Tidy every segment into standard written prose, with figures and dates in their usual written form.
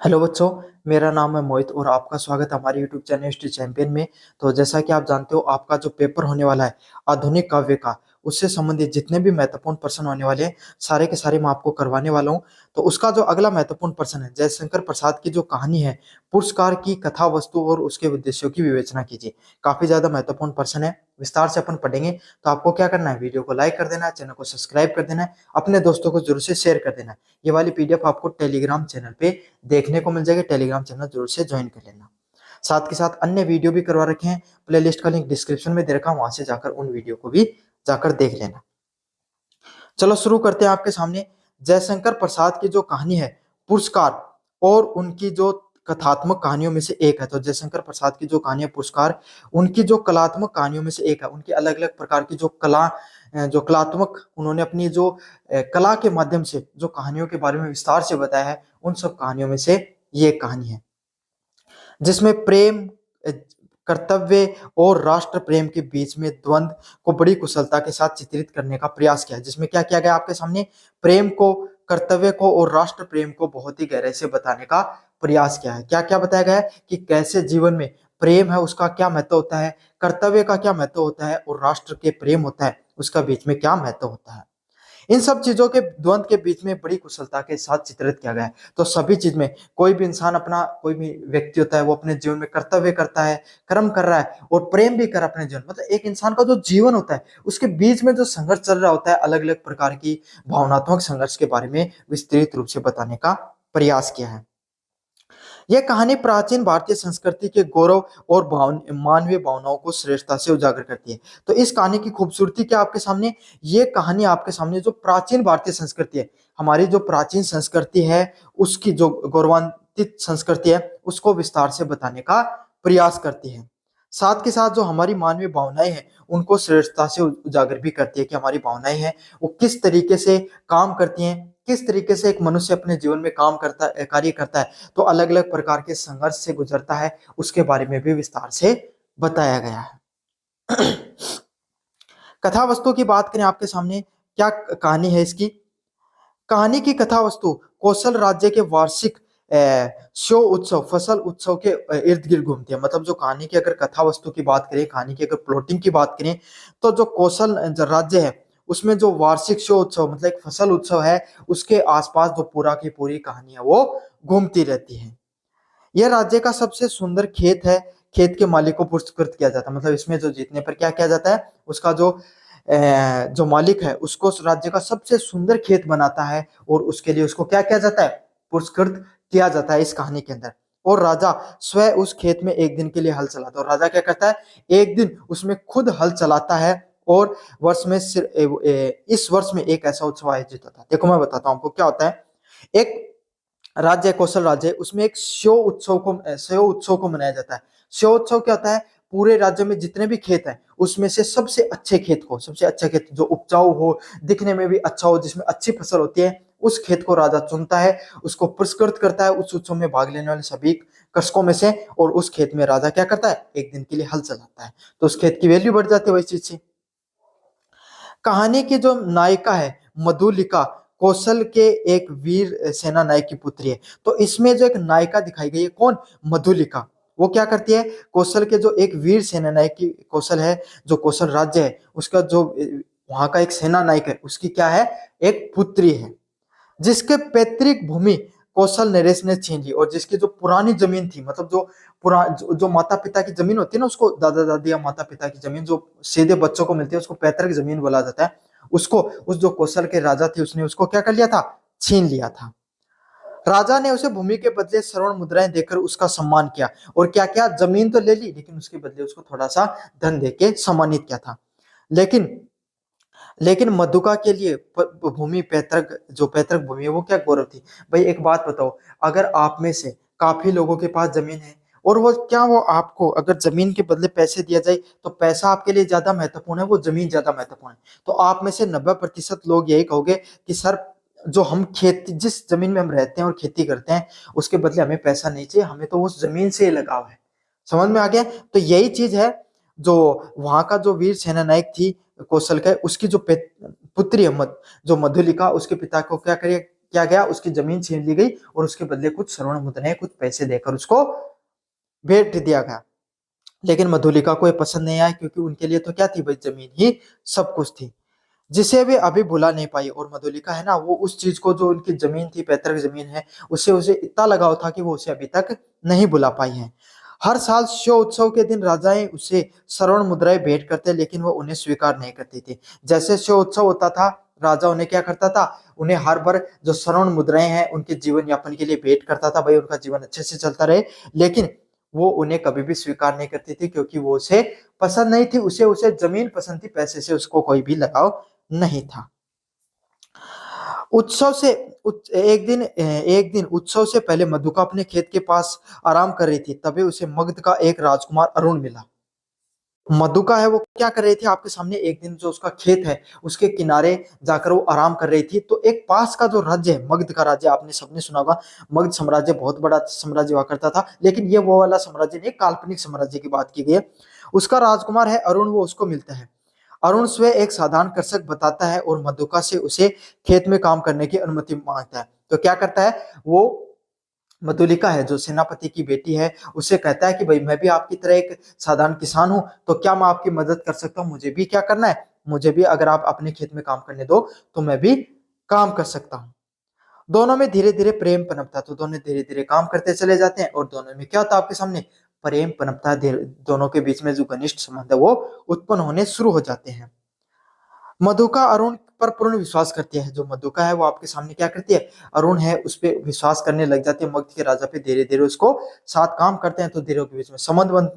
Hello बच्चों, मेरा नाम है मोहित और आपका स्वागत है हमारे यूट्यूब चैनल हिस्ट्री चैंपियन में। तो जैसा कि आप जानते हो, आपका जो पेपर होने वाला है आधुनिक काव्य का, उससे संबंधित जितने भी महत्वपूर्ण प्रश्न होने वाले हैं सारे के सारे मैं आपको करवाने वाला हूं। तो उसका जो अगला महत्वपूर्ण प्रश्न है, जयशंकर प्रसाद की जो कहानी है पुरस्कार की कथा वस्तु और उसके उद्देश्यों की विवेचना कीजिए। काफी ज्यादा महत्वपूर्ण प्रश्न है, विस्तार से अपन पढ़ेंगे। तो आपको क्या करना है, वीडियो को लाइक कर देना है, चैनल को सब्सक्राइब कर देना है, अपने दोस्तों को जरूर से शेयर कर देना है। ये वाली पीडीएफ आपको टेलीग्राम चैनल पे देखने को मिल जाएगा। टेलीग्राम चैनल जरूर से ज्वाइन कर लेना। साथ के साथ अन्य वीडियो भी करवा रखे हैं, प्लेलिस्ट का लिंक डिस्क्रिप्शन में दे रखा है, वहां से जाकर उन वीडियो को भी जाकर देख लेना। चलो शुरू करते हैं आपके सामने। जयशंकर प्रसाद की जो कहानी है पुरस्कार और उनकी जो कथात्मक कहानियों में से एक है। तो जयशंकर प्रसाद की जो कहानी है पुरस्कार उनकी जो कलात्मक कहानियों में से एक है। उनकी अलग अलग प्रकार की जो जो कलात्मक उन्होंने अपनी जो कला के माध्यम से जो कहानियों के बारे में विस्तार से बताया है, उन सब कहानियों में से ये एक कहानी है जिसमें प्रेम, कर्तव्य और राष्ट्र प्रेम के बीच में द्वंद्व को बड़ी कुशलता के साथ चित्रित करने का प्रयास किया है। जिसमें क्या किया गया आपके सामने, प्रेम को, कर्तव्य को और राष्ट्र प्रेम को बहुत ही गहराई से बताने का प्रयास किया है। क्या क्या बताया गया है कि कैसे जीवन में प्रेम है उसका क्या महत्व होता है, कर्तव्य का क्या महत्व होता है और राष्ट्र के प्रेम होता है उसका बीच में क्या महत्व होता है। इन सब चीजों के द्वंद के बीच में बड़ी कुशलता के साथ चित्रित किया गया है। तो सभी चीज में कोई भी इंसान अपना, कोई भी व्यक्ति होता है वो अपने जीवन में कर्तव्य करता है, कर्म कर रहा है और प्रेम भी कर अपने जीवन, मतलब एक इंसान का जो जीवन होता है उसके बीच में जो संघर्ष चल रहा होता है, अलग अलग प्रकार की भावनात्मक संघर्ष के बारे में विस्तृत रूप से बताने का प्रयास किया है। यह कहानी प्राचीन भारतीय संस्कृति के गौरव और मानवीय भावनाओं को श्रेष्ठता से उजागर करती है। तो इस कहानी की खूबसूरती क्या आपके सामने, ये कहानी आपके सामने जो प्राचीन भारतीय संस्कृति है, हमारी जो प्राचीन संस्कृति है उसकी जो गौरवान्वित संस्कृति है उसको विस्तार से बताने का प्रयास करती है। साथ के साथ जो हमारी मानवीय भावनाएं हैं उनको श्रेष्ठता से उजागर भी करती है कि हमारी भावनाएं हैं वो किस तरीके से काम करती हैं, किस तरीके से एक मनुष्य अपने जीवन में काम करता है, कार्य करता है, तो अलग अलग प्रकार के संघर्ष से गुजरता है, उसके बारे में भी विस्तार से बताया गया है। कथा वस्तु की बात करें आपके सामने, क्या कहानी है इसकी। कहानी की कथा वस्तु कौशल राज्य के वार्षिक शो उत्सव, फसल उत्सव के इर्द गिर्द घूमती है। मतलब जो कहानी की अगर कथा वस्तु की बात करें, कहानी की अगर प्लॉटिंग की बात करें, तो जो कौशल राज्य है उसमें जो वार्षिक शो उत्सव मतलब एक फसल उत्सव है, उसके आसपास जो पूरा की पूरी कहानी है वो घूमती रहती है। यह राज्य का सबसे सुंदर खेत है, खेत के मालिक को पुरस्कृत किया जाता है। मतलब इसमें जो जीतने पर क्या किया जाता है, उसका जो मालिक है उसको उस राज्य का सबसे सुंदर खेत बनाता है और उसके लिए उसको क्या किया जाता है, पुरस्कृत किया जाता है इस कहानी के अंदर। और राजा स्वयं उस खेत में एक दिन के लिए हल चलाता है, और राजा क्या करता है, एक दिन उसमें खुद हल चलाता है। और वर्ष में इस वर्ष में एक ऐसा उत्सव आयोजित होता है। देखो मैं बताता हूँ आपको क्या होता है। एक राज्य कौशल राज्य है, उसमें एक शो उत्सव को मनाया जाता है। शो उत्सव क्या होता है, पूरे राज्य में जितने भी खेत हैं उसमें से सबसे अच्छे खेत को, सबसे अच्छा खेत जो उपजाऊ हो, दिखने में भी अच्छा हो, जिसमें अच्छी फसल होती है, उस खेत को राजा चुनता है, उसको पुरस्कृत करता है उस उत्सव में भाग लेने वाले सभी कृषकों में से। और उस खेत में राजा क्या करता है, एक दिन के लिए हल चलाता है, तो उस खेत की वैल्यू बढ़ जाती है वही चीज से। कहानी की जो नायिका है मधुलिका कौशल के एक वीर सेना नायक की पुत्री है। तो इसमें जो एक नायिका दिखाई गई है, कौन, मधुलिका, वो क्या करती है, कौशल के जो एक वीर सेना नायक की, कौशल है जो कौशल राज्य है उसका जो वहां का एक सेना नायक है, उसकी क्या है, एक पुत्री है, जिसके पैतृक भूमि कौशल नरेश ने छीन ली। और जिसकी जो पुरानी जमीन थी, मतलब जो माता पिता की जमीन होती है ना, उसको दादा दादी या माता पिता की जमीन जो सीधे बच्चों को मिलती है उसको पैतृक जमीन बोला जाता है। उसको, उस जो कौशल के राजा थे उसने उसको क्या कर लिया था, छीन लिया था। राजा ने उसे भूमि के बदले स्वर्ण मुद्राएं देकर उसका सम्मान किया। और क्या क्या, जमीन तो ले ली लेकिन उसके बदले उसको थोड़ा सा धन देके सम्मानित किया था। लेकिन लेकिन मधुका के लिए भूमि, पैतृक जो पैतृक भूमि है वो क्या गौरव थी। भाई एक बात बताओ, अगर आप में से काफी लोगों के पास जमीन है और वो आपको अगर जमीन के बदले पैसे दिया जाए तो पैसा आपके लिए ज्यादा महत्वपूर्ण है, वो जमीन ज्यादा महत्वपूर्ण है, तो आप में से 90% लोग यही कहोगे कि सर जो हम खेती, जिस जमीन में हम रहते हैं और खेती करते हैं उसके बदले हमें पैसा नहीं चाहिए, हमें तो उस जमीन से ही लगाव है। समझ में आ गया। तो यही चीज है जो वहां का जो वीर सेना नायक थी कौशल का, उसकी जो पुत्री है जो मधुलिका, उसके पिता को क्या करे, किया गया, उसकी जमीन छीन ली गई और उसके बदले कुछ स्वर्ण मुद्राएं, कुछ पैसे देकर उसको भेंट दिया गया। लेकिन मधुलिका को ये पसंद नहीं आया, क्योंकि उनके लिए तो क्या थी भाई, जमीन ही सब कुछ थी, जिसे वे अभी भुला नहीं पाई। और मधुलिका है ना, वो उस चीज को, जो उनकी जमीन थी, पैतृक जमीन है, उससे उसे इतना लगाव था कि वो उसे अभी तक नहीं भुला पाई है। हर साल शिव उत्सव के दिन राजाएं उसे स्वर्ण मुद्राएं भेंट करते, लेकिन वो उन्हें स्वीकार नहीं करती थी। जैसे शिव उत्सव होता था, राजा उन्हें क्या करता था, उन्हें हर बार जो स्वर्ण मुद्राएं हैं उनके जीवन यापन के लिए भेंट करता था, भाई उनका जीवन अच्छे से चलता रहे। लेकिन वो उन्हें कभी भी स्वीकार नहीं करती थी, क्योंकि वो उसे पसंद नहीं थी, उसे उसे जमीन पसंद थी, पैसे से उसको कोई भी लगाव नहीं था। उत्सव से एक दिन उत्सव से पहले मधुका अपने खेत के पास आराम कर रही थी, तभी उसे मगध का एक राजकुमार अरुण मिला। मधुका है, वो क्या कर रही थी, आपके सामने एक दिन जो उसका खेत है उसके किनारे जाकर वो आराम कर रही थी, तो एक पास का जो राज्य है, मगध का राज्य, आपने सबने सुना होगा, मगध साम्राज्य बहुत बड़ा साम्राज्य हुआ करता था, लेकिन ये वो वाला साम्राज्य नहीं, काल्पनिक साम्राज्य की बात की गई है। उसका राजकुमार है अरुण, वो उसको मिलता है। अरुण स्वयं एक साधारण कृषक बताता है और मधुका से उसे खेत में काम करने की अनुमति मांगता है। तो क्या करता है वो, मधुलिका है जो सेनापति की बेटी है, उसे कहता है कि भाई मैं भी आपकी तरह एक साधारण किसान हूं, तो क्या मैं आपकी मदद कर सकता हूं, मुझे भी क्या करना है, मुझे भी अगर आप अपने खेत में काम करने दो तो मैं भी काम कर सकता हूं। दोनों में धीरे धीरे प्रेम पनपता, तो दोनों धीरे धीरे काम करते चले जाते हैं, और दोनों में क्या होता है, आपके सामने प्रेम पनपता है, दोनों के बीच में जो घनिष्ठ संबंध है वो उत्पन्न होने शुरू हो जाते हैं। मधुका अरुण पर पूर्ण विश्वास करती है, जो मधुका है वो आपके सामने क्या करती है, अरुण है उस पर विश्वास करने लग जाती है, मगध के राजा पे धीरे धीरे उसको साथ काम करते हैं, तो धीरे के बीच में संबंध बन,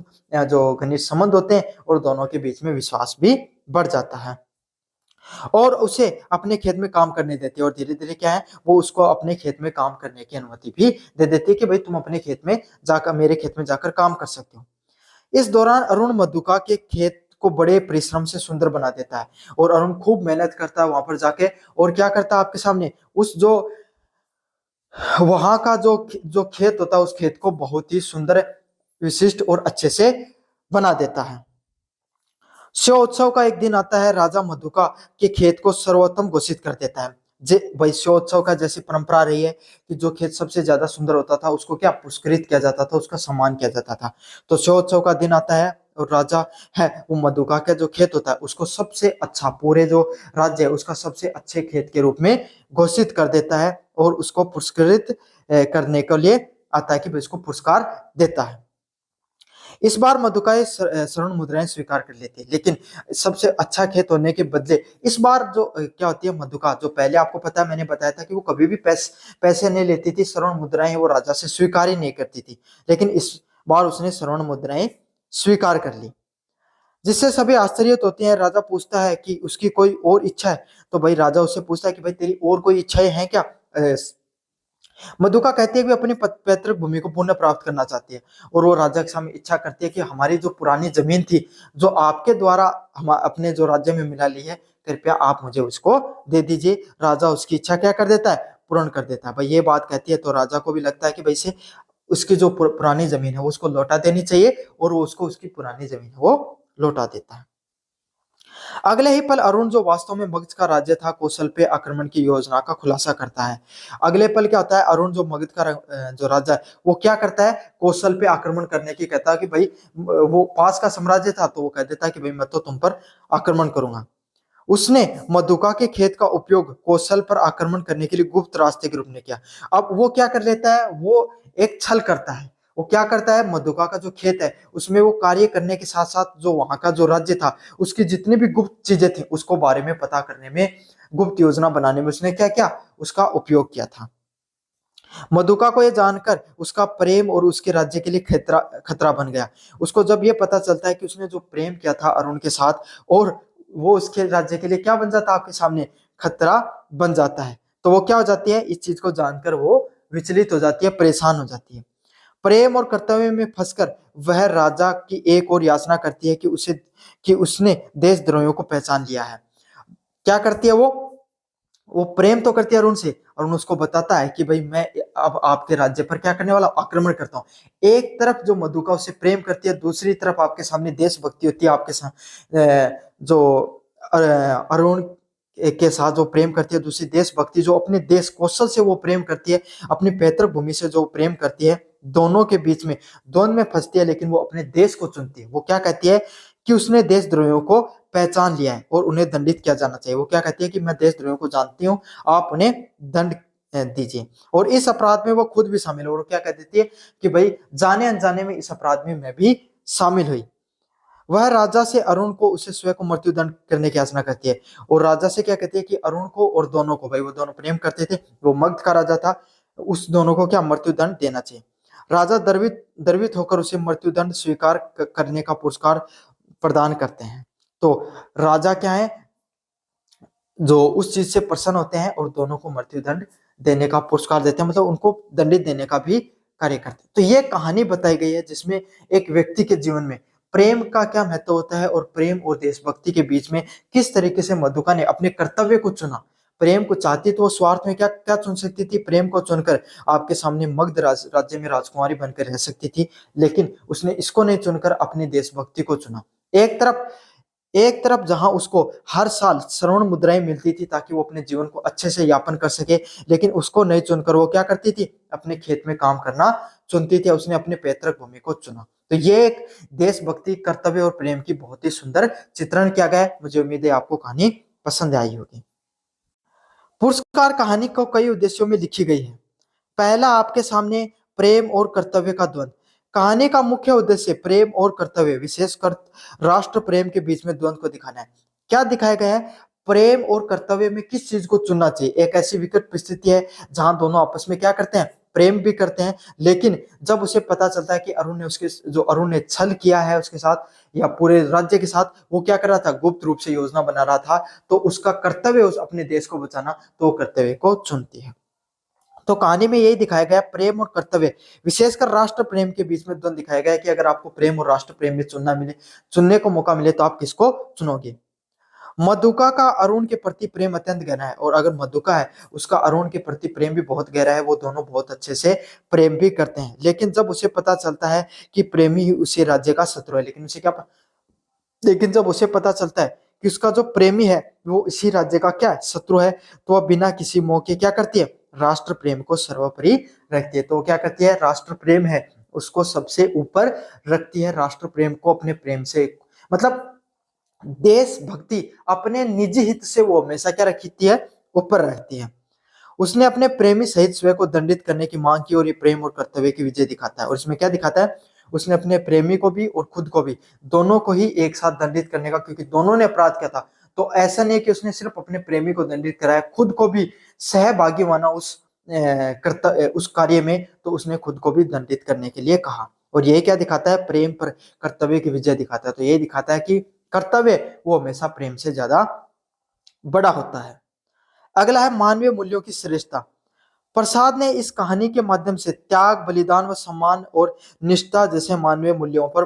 जो घनिष्ठ संबंध होते हैं, और दोनों के बीच में विश्वास भी बढ़ जाता है, और उसे अपने खेत में काम करने देते हैं, और धीरे धीरे क्या है, वो उसको अपने खेत में काम करने की अनुमति भी दे देती है कि भाई तुम अपने खेत में जाकर, मेरे खेत में जाकर काम कर सकते हो। इस दौरान अरुण मधुका के खेत को बड़े परिश्रम से सुंदर बना देता है, और अरुण खूब मेहनत करता है वहां पर जाके, और क्या करता है आपके सामने, उस जो वहां का जो खेत होता है, उस खेत को बहुत ही सुंदर, विशिष्ट और अच्छे से बना देता है। शिव उत्सव का एक दिन आता है, राजा मधुका के खेत को सर्वोत्तम घोषित कर देता है। जे भाई शिव उत्सव का जैसी परंपरा रही है कि जो खेत सबसे ज्यादा सुंदर होता था उसको क्या पुरस्कृत किया जाता था, उसका सम्मान किया जाता था। तो शिव उत्सव का दिन आता है, और राजा है वो मधुका का जो खेत होता है उसको सबसे अच्छा, पूरे जो राज्य है उसका सबसे अच्छे खेत के रूप में घोषित कर देता है, और उसको पुरस्कृत करने के लिए आता है कि भाई इसको पुरस्कार देता है। इस बार मधुकाएं स्वर्ण मुद्राएं स्वीकार कर लेती है, लेकिन सबसे अच्छा खेत होने के बदले इस बार जो क्या होती है, मधुका जो पहले आपको पता है, मैंने बताया था कि वो कभी भी पैसे नहीं लेती थी, स्वर्ण मुद्राएं वो राजा से स्वीकार ही नहीं करती थी, लेकिन इस बार उसने स्वर्ण मुद्राएं स्वीकार कर ली, जिससे सभी आश्चर्यित होते हैं। राजा पूछता है कि उसकी कोई और इच्छा है, तो भाई राजा उससे पूछता है कि भाई तेरी और कोई इच्छाएं हैं क्या। मधुका कहती है कि अपनी पैतृक भूमि को पुनः प्राप्त करना चाहती है, और वो राजा के सामने इच्छा करती है कि हमारी जो पुरानी जमीन थी, जो आपके द्वारा हम अपने जो राज्य में मिला ली है, कृपया आप मुझे उसको दे दीजिए। राजा उसकी इच्छा क्या कर देता है, पूर्ण कर देता है। भाई ये बात कहती है तो राजा को भी लगता है कि भाई से उसकी जो पुरानी जमीन है वो उसको लौटा देनी चाहिए, और वो उसको उसकी पुरानी जमीन है वो लौटा देता है। अगले ही पल अरुण, जो वास्तव में मगध का राज्य था, कौशल पे आक्रमण की योजना का खुलासा करता है। अगले पल क्या होता है, अरुण जो मगध का जो राजा है वो क्या करता है, कौशल पे आक्रमण करने की कहता है कि भाई वो पास का साम्राज्य था, तो वो कह देता है कि भाई मैं तो तुम पर आक्रमण करूंगा। उसने मधुका के खेत का उपयोग कौशल पर आक्रमण करने के लिए गुप्त रास्ते के रूप में किया। अब वो क्या कर लेता है, वो एक छल करता है। वो क्या करता है, मधुका का जो खेत है उसमें वो कार्य करने के साथ साथ जो वहां का जो राज्य था उसकी जितनी भी गुप्त चीजें थी उसको बारे में पता करने में, गुप्त योजना बनाने में उसने क्या क्या उसका उपयोग किया था। मधुका को यह जानकर उसका प्रेम और उसके राज्य के लिए खतरा खतरा बन गया। उसको जब ये पता चलता है कि उसने जो प्रेम किया था अरुण के साथ, और वो उसके राज्य के लिए क्या बन जाता है, आपके सामने खतरा बन जाता है, तो वो क्या हो जाती है, इस चीज को जानकर वो विचलित हो जाती है, परेशान हो जाती है। प्रेम और कर्तव्य में फंसकर वह राजा की एक और याचना करती है कि उसने देशद्रोहियों को पहचान लिया है। क्या करती है वो प्रेम तो करती है अरुण से, अरुण उसको बताता है कि भाई मैं अब आपके राज्य पर क्या करने वाला, आक्रमण करता हूँ। एक तरफ जो मधुका उससे प्रेम करती है, दूसरी तरफ आपके सामने देशभक्ति होती है, आपके साथ जो अरुण के साथ जो प्रेम करती है, दूसरी देशभक्ति जो अपने देश कौशल से वो प्रेम करती है, अपनी पैतृक भूमि से जो प्रेम करती है, दोनों के बीच में द्वंद में फंसती है, लेकिन वो अपने देश को चुनती है। वो क्या कहती है कि उसने देशद्रोहियों को पहचान लिया है और उन्हें दंडित किया जाना चाहिए। वो क्या कहती है कि मैं देशद्रोहियों को जानती हूँ, आप उन्हें दंड दीजिए। और इस अपराध में वो खुद भी शामिल हो, और क्या कह देती है कि भाई जाने अनजाने में इस अपराध में मैं भी शामिल हुई। वह राजा से अरुण को, उसे स्वयं को मृत्युदंड करने की याचना करती है, और राजा से क्या कहती है कि अरुण को और दोनों को, भाई वो दोनों प्रेम करते थे, वो मगध का राजा था, उस दोनों को क्या मृत्युदंड देना चाहिए। राजा द्रवित द्रवित होकर उसे मृत्युदंड स्वीकार करने का पुरस्कार प्रदान करते हैं। तो राजा क्या है, जो उस चीज से प्रसन्न होते हैं और दोनों को मृत्युदंड देने का पुरस्कार देते हैं, मतलब उनको दंडित देने का भी कार्य करते हैं। तो ये कहानी बताई गई है जिसमें एक व्यक्ति के जीवन में प्रेम का क्या महत्व होता है, और प्रेम और देशभक्ति के बीच में किस तरीके से मधुका ने अपने कर्तव्य को चुना। प्रेम को चाहती तो वो स्वार्थ में क्या क्या चुन सकती थी, प्रेम को चुनकर आपके सामने मगध राज्य में राजकुमारी बनकर रह सकती थी, लेकिन उसने इसको नहीं चुनकर अपनी देशभक्ति को चुना। एक तरफ जहां उसको हर साल स्वर्ण मुद्राएं मिलती थी ताकि वो अपने जीवन को अच्छे से यापन कर सके, लेकिन उसको नहीं चुनकर वो क्या करती थी, अपने खेत में काम करना चुनती थी। उसने अपने पैतृक भूमि को चुना। तो ये एक देशभक्ति, कर्तव्य और प्रेम की बहुत ही सुंदर चित्रण किया गया है। मुझे उम्मीद है आपको कहानी पसंद आई होगी। पुरस्कार कहानी को कई उद्देश्यों में लिखी गई है। पहला, आपके सामने प्रेम और कर्तव्य का द्वंद। कहानी का मुख्य उद्देश्य प्रेम और कर्तव्य, विशेषकर राष्ट्र प्रेम के बीच में द्वंद को दिखाना है। क्या दिखाया गया है, प्रेम और कर्तव्य में किस चीज को चुनना चाहिए। एक ऐसी विकट परिस्थिति है जहां दोनों आपस में क्या करते हैं, प्रेम भी करते हैं, लेकिन जब उसे पता चलता है कि अरुण ने छल किया है उसके साथ या पूरे राज्य के साथ, वो क्या कर रहा था, गुप्त रूप से योजना बना रहा था, तो उसका कर्तव्य उस अपने देश को बचाना, तो वो कर्तव्य को चुनती है। तो कहानी में यही दिखाया गया, प्रेम और कर्तव्य, विशेषकर राष्ट्र प्रेम के बीच में द्वंद दिखाया गया है कि अगर आपको प्रेम और राष्ट्र प्रेम में चुनने को मौका मिले तो आप किसको चुनोगे। मधुका का अरुण के प्रति प्रेम अत्यंत गहरा है, और अगर मधुका है उसका अरुण के प्रति प्रेम भी बहुत गहरा है, वो दोनों बहुत अच्छे से प्रेम भी करते हैं। लेकिन जब उसे पता चलता है कि प्रेमी ही उसी राज्य का शत्रु है, लेकिन जब उसे पता चलता है कि उसका जो प्रेमी है वो इसी राज्य का क्या है, शत्रु है, तो वह बिना किसी मौके क्या करती है, राष्ट्र प्रेम को सर्वोपरि रखती है। तो क्या करती है, राष्ट्र प्रेम है उसको सबसे ऊपर रखती है, राष्ट्र प्रेम को अपने प्रेम से, मतलब देशभक्ति अपने निजी हित से वो हमेशा क्या रखती है, ऊपर रखती है। उसने अपने प्रेमी सहित स्वयं को दंडित करने की मांग की, और ये प्रेम और कर्तव्य की विजय दिखाता है। और इसमें क्या दिखाता है, उसने अपने प्रेमी को भी और खुद को भी, दोनों को ही एक साथ दंडित करने का, क्योंकि दोनों ने अपराध किया था। तो ऐसा नहीं कि उसने सिर्फ अपने प्रेमी को दंडित कराया, खुद को भी सहभागी माना उस कार्य में, तो उसने खुद को भी दंडित करने के लिए कहा। और यही क्या दिखाता है, प्रेम पर कर्तव्य की विजय दिखाता है। तो यही दिखाता है कि कर्तव्य वो हमेशा प्रेम से ज्यादा बड़ा होता है। अगला है मानवीय मूल्यों की श्रेष्ठता। प्रसाद ने इस कहानी के माध्यम से त्याग, बलिदान व सम्मान और निष्ठा जैसे मानवीय मूल्यों पर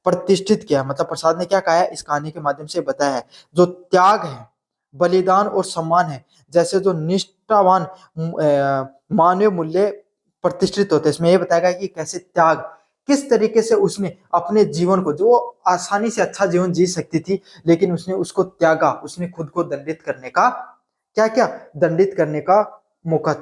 प्रतिष्ठित किया। मतलब प्रसाद ने क्या कहा है, इस कहानी के माध्यम से बताया है, जो त्याग है, बलिदान और सम्मान है, जैसे जो निष्ठावान मानवीय मूल्य प्रतिष्ठित होते हैं। इसमें यह बताया गया कि कैसे त्याग, किस तरीके से उसने अपने जीवन को, जो आसानी से अच्छा जीवन जी सकती थी, लेकिन उसने उसको त्यागा, उसने खुद को दंडित करने का क्या क्या, दंडित करने का मौका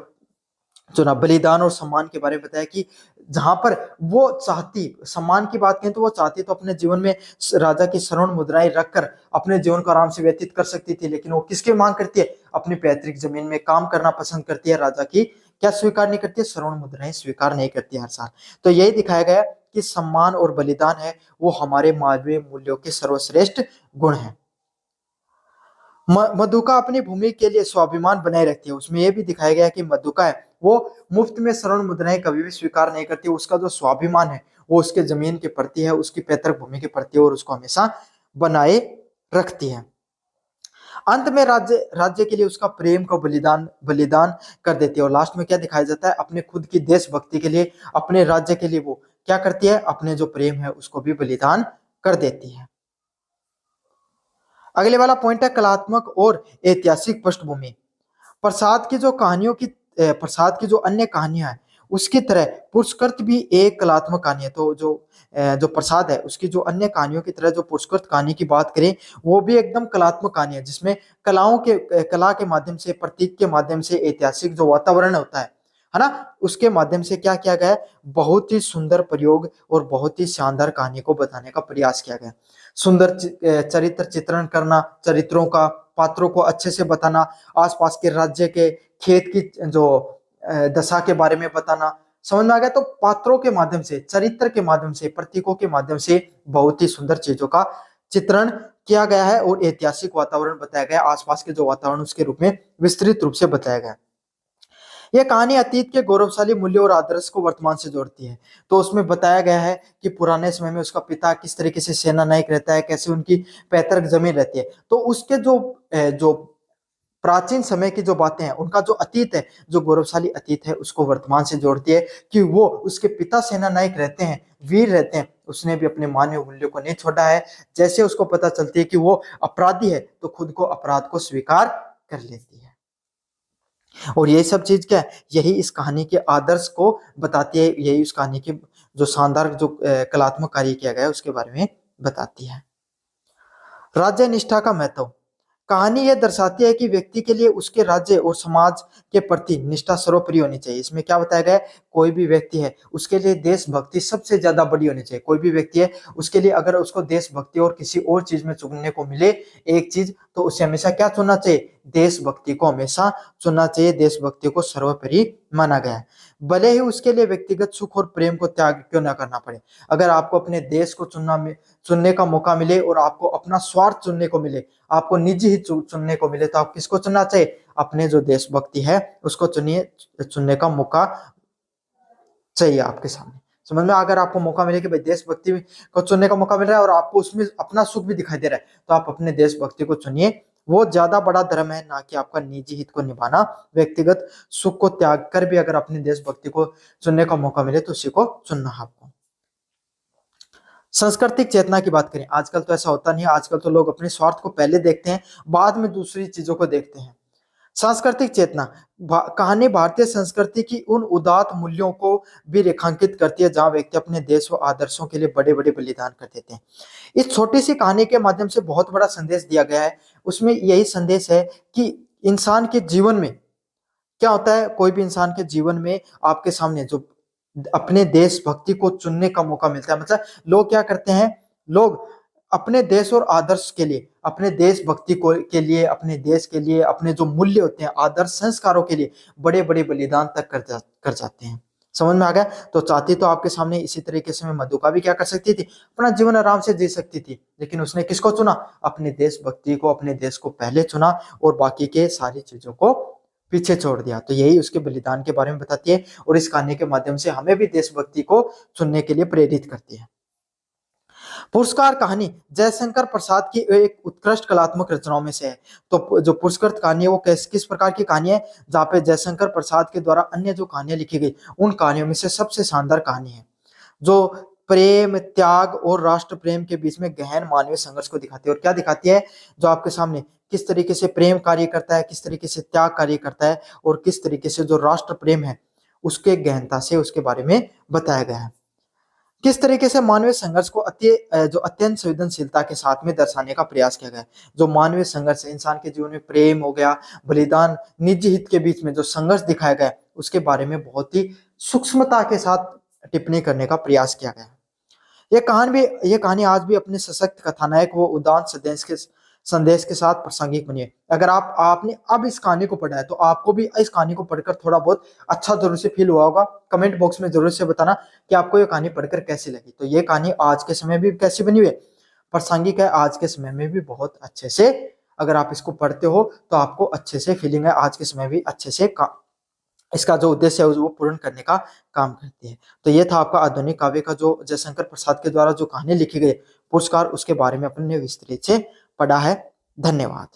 चुना। बलिदान और सम्मान के बारे में बताया कि जहां पर वो चाहती, सम्मान की बात करें तो वो चाहती तो अपने जीवन में राजा की स्वर्ण मुद्राएं रखकर अपने जीवन को आराम से व्यतीत कर सकती थी, लेकिन वो किसकी मांग करती है, अपनी पैतृक जमीन में काम करना पसंद करती है। राजा की क्या स्वीकार नहीं करती है, स्वर्ण मुद्राएं स्वीकार नहीं करती हर साल। तो यही दिखाया गया कि सम्मान और बलिदान है वो हमारे मानवीय मूल्यों के सर्वश्रेष्ठ गुण है। मधुका अपनी भूमि के लिए स्वाभिमान बनाए रखती है। उसमें यह भी दिखाया गया कि मधुका है वो मुफ्त में स्वर्ण मुद्राएं कभी भी स्वीकार नहीं करती। उसका जो स्वाभिमान है वो उसके जमीन के प्रति है, उसकी पैतृक भूमि के प्रति, और उसको हमेशा बनाए रखती है। अंत में राज्य राज्य के लिए उसका प्रेम को बलिदान बलिदान कर देती है। और लास्ट में क्या दिखाया जाता है, अपने खुद की देशभक्ति के लिए, अपने राज्य के लिए वो क्या करती है, अपने जो प्रेम है उसको भी बलिदान कर देती है। अगले वाला पॉइंट है कलात्मक और ऐतिहासिक पृष्ठभूमि। प्रसाद की जो कहानियों की प्रसाद की जो अन्य कहानियां हैं उसकी तरह पुरस्कृत भी एक कलात्मक कहानी है। तो जो प्रसाद है उसकी जो अन्य कहानियों की तरह जो पुरस्कृत कहानी की बात करें, वो भी एकदम कलात्मक कहानी है, जिसमें कला के माध्यम से, प्रतीक के माध्यम से, ऐतिहासिक जो वातावरण होता है ना, उसके माध्यम से क्या किया गया है, बहुत ही सुंदर प्रयोग और बहुत ही शानदार कहानी को बताने का प्रयास किया गया। सुंदर चरित्र चित्रण करना, चरित्रों का, पात्रों को अच्छे से बताना, आसपास के राज्य के खेत की जो दशा के बारे में बताना, समझ में आ गया। तो पात्रों के माध्यम से, चरित्र के माध्यम से, प्रतीकों के माध्यम से बहुत ही सुंदर चीजों का चित्रण किया गया है और ऐतिहासिक वातावरण बताया गया, आसपास के जो वातावरण उसके रूप में विस्तृत रूप से बताया गया। यह कहानी अतीत के गौरवशाली मूल्यों और आदर्श को वर्तमान से जोड़ती है। तो उसमें बताया गया है कि पुराने समय में उसका पिता किस तरीके से सेना नायक रहता है, कैसे उनकी पैतृक जमीन रहती है। तो उसके जो प्राचीन समय की जो बातें हैं, उनका जो अतीत है, जो गौरवशाली अतीत है, उसको वर्तमान से जोड़ती है कि वो, उसके पिता सेना नायक रहते हैं, वीर रहते हैं, उसने भी अपने मानवीय मूल्यों को नहीं छोड़ा है। जैसे उसको पता चलती है कि वो अपराधी है, तो खुद को अपराध को स्वीकार कर लेती है। और यही सब चीज क्या है, यही इस कहानी के आदर्श को बताती है, यही उस कहानी की जो शानदार जो कलात्मक कार्य किया गया है उसके बारे में बताती है। राज्य निष्ठा का महत्व। कहानी यह दर्शाती है कि व्यक्ति के लिए उसके राज्य और समाज के प्रति निष्ठा सर्वोपरि होनी चाहिए। इसमें क्या बताया गया है, कोई भी व्यक्ति है उसके लिए देशभक्ति सबसे ज्यादा बड़ी होनी चाहिए। कोई भी व्यक्ति है उसके लिए अगर उसको देशभक्ति और किसी और चीज में चुनने को मिले एक चीज, तो उसे हमेशा क्या चुनना चाहिए, देशभक्ति को हमेशा चुनना चाहिए। देशभक्ति को सर्वोपरि माना गया है, भले ही उसके लिए व्यक्तिगत सुख और प्रेम को त्याग क्यों ना करना पड़े। अगर आपको अपने देश को चुनने का मौका मिले और आपको अपना स्वार्थ चुनने को मिले, आपको निजी हित चुनने को मिले, तो आप किसको चुनना चाहिए, अपने जो देशभक्ति है उसको चुनिए। चुनने का मौका चाहिए आपके सामने, समझ में। अगर आपको मौका मिले कि भाई देशभक्ति को चुनने का मौका मिल रहा है और आपको उसमें अपना सुख भी दिखाई दे रहा है, तो आप अपने देशभक्ति को चुनिए। वो ज्यादा बड़ा धर्म है, ना कि आपका निजी हित को निभाना। व्यक्तिगत सुख को त्याग कर भी अगर अपनी देशभक्ति को चुनने का मौका मिले तो उसी को चुनना है आपको। सांस्कृतिक चेतना की बात करें, आजकल तो ऐसा होता नहीं है। आजकल तो लोग अपने स्वार्थ को पहले देखते हैं, बाद में दूसरी चीजों को देखते हैं। सांस्कृतिक चेतना, कहानी भारतीय संस्कृति की उन उदात्त मूल्यों को भी रेखांकित करती है जहां व्यक्ति अपने देश व आदर्शों के लिए बड़े बड़े बलिदान कर देते हैं। इस छोटी सी कहानी के माध्यम से बहुत बड़ा संदेश दिया गया है। उसमें यही संदेश है कि इंसान के जीवन में क्या होता है, कोई भी इंसान के जीवन में आपके सामने जो अपने देशभक्ति को चुनने का मौका मिलता है, मतलब लोग क्या करते हैं, लोग अपने देश और आदर्श के लिए, अपने देशभक्ति को के लिए, अपने देश के लिए, अपने जो मूल्य होते हैं, आदर्श संस्कारों के लिए बड़े बड़े बलिदान तक कर जाते हैं। समझ में आ गया। तो चाहती तो आपके सामने इसी तरीके से मैं मधुका भी क्या कर सकती थी, अपना जीवन आराम से जी सकती थी, लेकिन उसने किसको चुना, अपने देशभक्ति को, अपने देश को पहले चुना और बाकी के सारी चीजों को पीछे छोड़ दिया। तो यही उसके बलिदान के बारे में बताती है और इस कहानी के माध्यम से हमें भी देशभक्ति को चुनने के लिए प्रेरित करती है। पुरस्कार कहानी जयशंकर प्रसाद की एक उत्कृष्ट कलात्मक रचनाओं में से है। तो जो पुरस्कृत कहानी है वो किस प्रकार की कहानी है, जहाँ पे जयशंकर प्रसाद के द्वारा अन्य जो कहानियां लिखी गई उन कहानियों में से सबसे शानदार कहानी है, जो प्रेम, त्याग और राष्ट्र प्रेम के बीच में गहन मानवीय संघर्ष को दिखाती है। और क्या दिखाती है, जो आपके सामने किस तरीके से प्रेम कार्य करता है, किस तरीके से त्याग कार्य करता है और किस तरीके से जो राष्ट्र प्रेम है उसके गहनता से उसके बारे में बताया गया है। किस तरीके से मानवीय संघर्ष को जो अत्यंत संवेदनशीलता के साथ में दर्शाने का प्रयास किया गया है। जो मानवीय संघर्ष है, इंसान के जीवन में प्रेम हो गया, बलिदान, निजी हित के बीच में जो संघर्ष दिखाया गया है उसके बारे में बहुत ही सूक्ष्मता के साथ टिप्पणी करने का प्रयास किया गया है। ये कहानी आज भी अपने सशक्त कथानायक व उदार संदेश के साथ प्रासंगिक बनी है। अगर आपने अब इस कहानी को पढ़ा है तो आपको भी इस कहानी को पढ़कर थोड़ा बहुत अच्छा जरूर से फील हुआ होगा। कमेंट बॉक्स में जरूर से बताना कि आपको ये कहानी पढ़कर कैसी लगी। तो ये कहानी आज के समय भी कैसी बनी हुई है, प्रासंगिक है, आज के समय में भी बहुत अच्छे से अगर आप इसको पढ़ते हो तो आपको अच्छे से फीलिंग है, आज के समय भी अच्छे से इसका जो उद्देश्य है वो पूर्ण करने का काम करती है। तो ये था आपका आधुनिक काव्य का जो जयशंकर प्रसाद के द्वारा जो कहानी लिखी गई पुरस्कार, उसके बारे में अपन ने विस्तृत से पढ़ा है। धन्यवाद।